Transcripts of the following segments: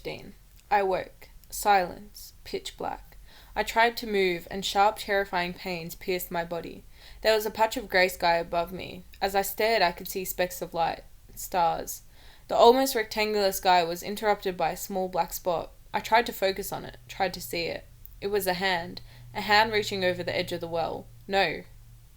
15. I woke. Silence. Pitch black. I tried to move, and sharp, terrifying pains pierced my body. There was a patch of grey sky above me. As I stared, I could see specks of light. Stars. The almost rectangular sky was interrupted by a small black spot. I tried to focus on it, tried to see it. It was a hand reaching over the edge of the well. No,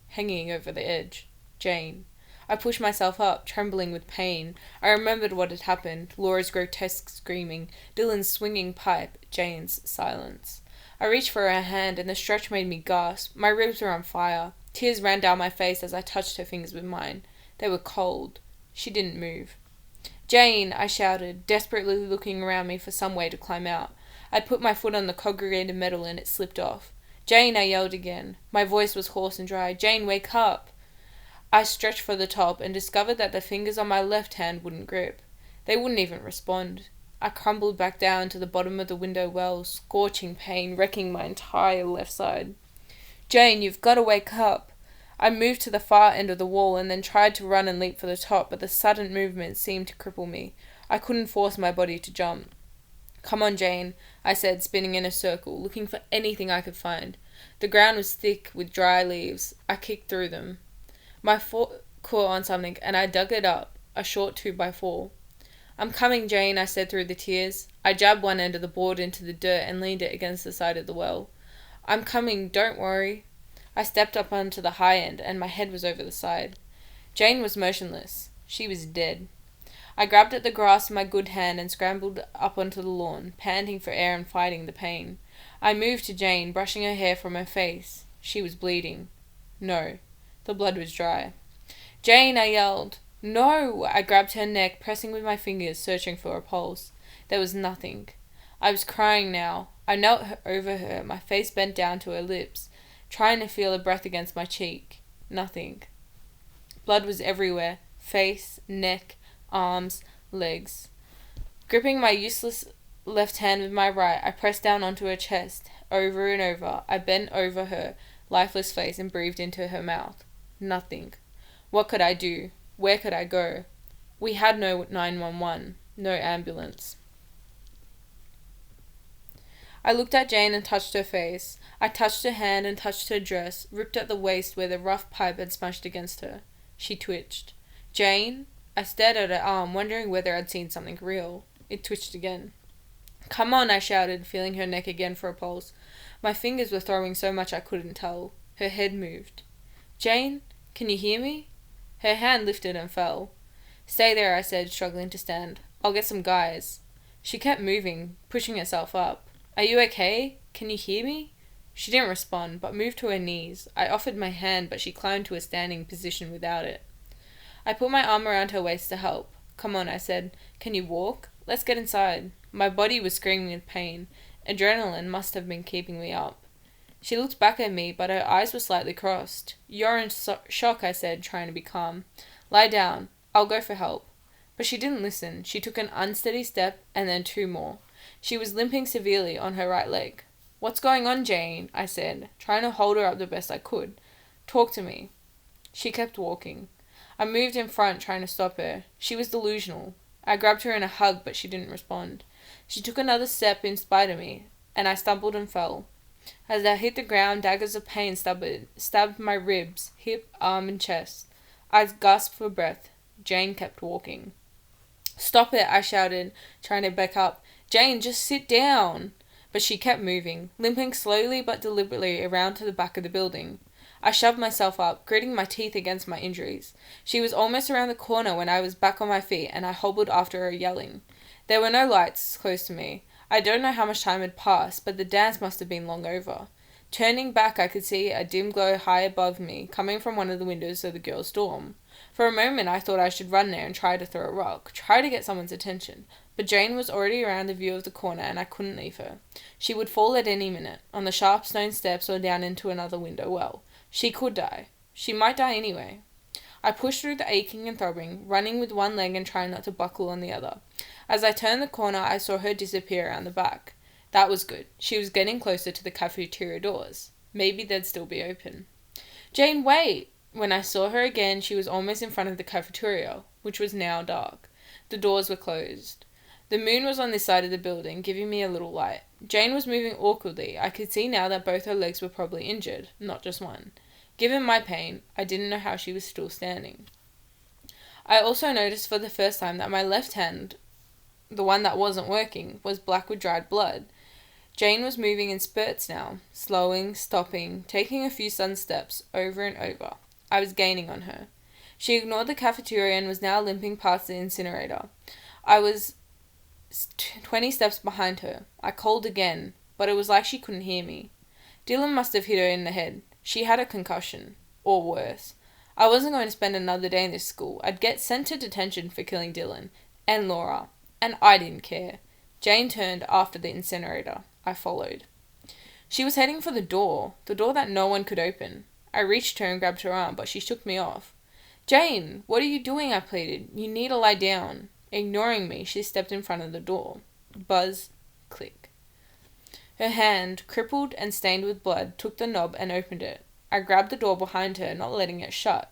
hanging over the edge. Jane. I pushed myself up, trembling with pain. I remembered what had happened, Laura's grotesque screaming, Dylan's swinging pipe, Jane's silence. I reached for her hand, and the stretch made me gasp. My ribs were on fire. Tears ran down my face as I touched her fingers with mine. They were cold. She didn't move. "Jane!" I shouted, desperately looking around me for some way to climb out. I'd put my foot on the congregated metal and it slipped off. "Jane!" I yelled again. My voice was hoarse and dry. "Jane, wake up!" I stretched for the top and discovered that the fingers on my left hand wouldn't grip. They wouldn't even respond. I crumbled back down to the bottom of the window well, scorching pain wrecking my entire left side. "Jane, you've got to wake up!" I moved to the far end of the wall and then tried to run and leap for the top, but the sudden movement seemed to cripple me. I couldn't force my body to jump. "Come on, Jane," I said, spinning in a circle, looking for anything I could find. The ground was thick with dry leaves. I kicked through them. My foot caught on something, and I dug it up, a short 2x4. "I'm coming, Jane," I said through the tears. I jabbed one end of the board into the dirt and leaned it against the side of the well. "I'm coming, don't worry." I stepped up onto the high end, and my head was over the side. Jane was motionless. She was dead. I grabbed at the grass in my good hand and scrambled up onto the lawn, panting for air and fighting the pain. I moved to Jane, brushing her hair from her face. She was bleeding. No. The blood was dry. "Jane!" I yelled. "No!" I grabbed her neck, pressing with my fingers, searching for a pulse. There was nothing. I was crying now. I knelt over her, my face bent down to her lips, trying to feel her breath against my cheek. Nothing. Blood was everywhere. Face, neck, arms, legs. Gripping my useless left hand with my right, I pressed down onto her chest. Over and over, I bent over her lifeless face and breathed into her mouth. Nothing. What could I do? Where could I go? We had no 911, no ambulance. I looked at Jane and touched her face. I touched her hand and touched her dress, ripped at the waist where the rough pipe had smashed against her. She twitched. "Jane?" I stared at her arm, wondering whether I'd seen something real. It twitched again. "Come on," I shouted, feeling her neck again for a pulse. My fingers were throwing so much I couldn't tell. Her head moved. "Jane, can you hear me?" Her hand lifted and fell. "Stay there," I said, struggling to stand. "I'll get some guys." She kept moving, pushing herself up. "Are you okay? Can you hear me?" She didn't respond, but moved to her knees. I offered my hand, but she climbed to a standing position without it. I put my arm around her waist to help. "Come on," I said. "Can you walk? Let's get inside." My body was screaming with pain. Adrenaline must have been keeping me up. She looked back at me, but her eyes were slightly crossed. "You're in shock," I said, trying to be calm. "Lie down. I'll go for help." But she didn't listen. She took an unsteady step, and then 2 more. She was limping severely on her right leg. "What's going on, Jane?" I said, trying to hold her up the best I could. "Talk to me." She kept walking. I moved in front, trying to stop her. She was delusional. I grabbed her in a hug, but she didn't respond. She took another step in spite of me, and I stumbled and fell. As I hit the ground, daggers of pain stabbed my ribs, hip, arm, and chest. I gasped for breath. Jane kept walking. "Stop it," I shouted, trying to back up. "Jane, just sit down." But she kept moving, limping slowly but deliberately around to the back of the building. I shoved myself up, gritting my teeth against my injuries. She was almost around the corner when I was back on my feet, and I hobbled after her, yelling. There were no lights close to me. I don't know how much time had passed, but the dance must have been long over. Turning back, I could see a dim glow high above me, coming from one of the windows of the girls' dorm. For a moment, I thought I should run there and try to throw a rock, try to get someone's attention. But Jane was already around the view of the corner, and I couldn't leave her. She would fall at any minute, on the sharp stone steps or down into another window well. She could die. She might die anyway. I pushed through the aching and throbbing, running with one leg and trying not to buckle on the other. As I turned the corner, I saw her disappear around the back. That was good. She was getting closer to the cafeteria doors. Maybe they'd still be open. "Jane, wait!" When I saw her again, she was almost in front of the cafeteria, which was now dark. The doors were closed. The moon was on this side of the building, giving me a little light. Jane was moving awkwardly. I could see now that both her legs were probably injured, not just one. Given my pain, I didn't know how she was still standing. I also noticed for the first time that my left hand, the one that wasn't working, was black with dried blood. Jane was moving in spurts now, slowing, stopping, taking a few sudden steps, over and over. I was gaining on her. She ignored the cafeteria and was now limping past the incinerator. I was 20 steps behind her. I called again, but it was like she couldn't hear me. Dylan must have hit her in the head. She had a concussion. Or worse. I wasn't going to spend another day in this school. I'd get sent to detention for killing Dylan. And Laura. And I didn't care. Jane turned after the incinerator. I followed. She was heading for the door that no one could open. I reached her and grabbed her arm, but she shook me off. Jane, what are you doing? I pleaded. You need to lie down. Ignoring me, she stepped in front of the door. Buzz. Click. Her hand, crippled and stained with blood, took the knob and opened it. I grabbed the door behind her, not letting it shut.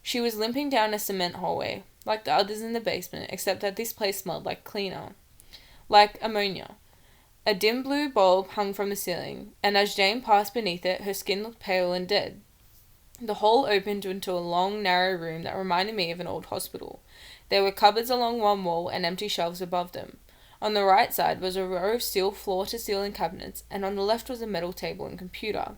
She was limping down a cement hallway, like the others in the basement, except that this place smelled like cleaner. Like ammonia. A dim blue bulb hung from the ceiling, and as Jane passed beneath it, her skin looked pale and dead. The hall opened into a long, narrow room that reminded me of an old hospital. There were cupboards along one wall and empty shelves above them. On the right side was a row of steel floor-to-ceiling cabinets, and on the left was a metal table and computer.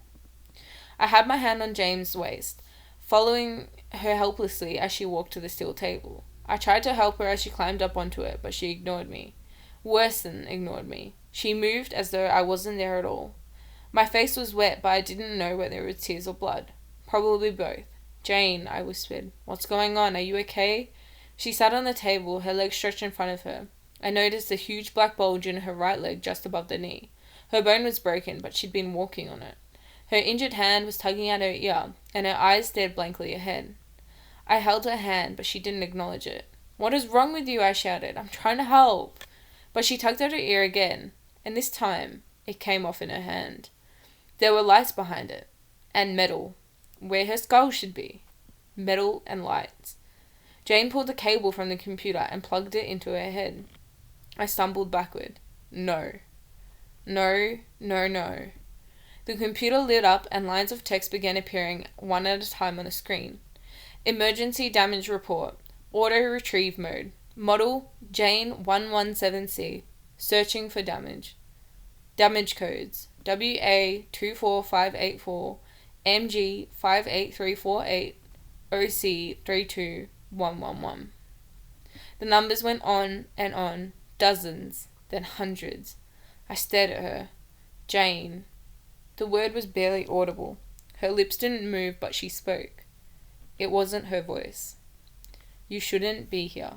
I had my hand on Jane's waist, following her helplessly as she walked to the steel table. I tried to help her as she climbed up onto it, but she ignored me. Worse than ignored me. She moved as though I wasn't there at all. My face was wet, but I didn't know whether it was tears or blood. Probably both. Jane, I whispered. What's going on? Are you okay? She sat on the table, her legs stretched in front of her. I noticed a huge black bulge in her right leg just above the knee. Her bone was broken, but she'd been walking on it. Her injured hand was tugging at her ear, and her eyes stared blankly ahead. I held her hand, but she didn't acknowledge it. What is wrong with you? I shouted. I'm trying to help. But she tugged at her ear again, and this time it came off in her hand. There were lights behind it, and metal, where her skull should be. Metal and lights. Jane pulled the cable from the computer and plugged it into her head. I stumbled backward. No. No, no, no. The computer lit up and lines of text began appearing one at a time on the screen. Emergency damage report. Auto retrieve mode. Model Jane 117C. Searching for damage. Damage codes. WA24584, MG58348, OC32111. The numbers went on and on, dozens, then hundreds. I stared at her. Jane. The word was barely audible. Her lips didn't move, but she spoke. It wasn't her voice. You shouldn't be here.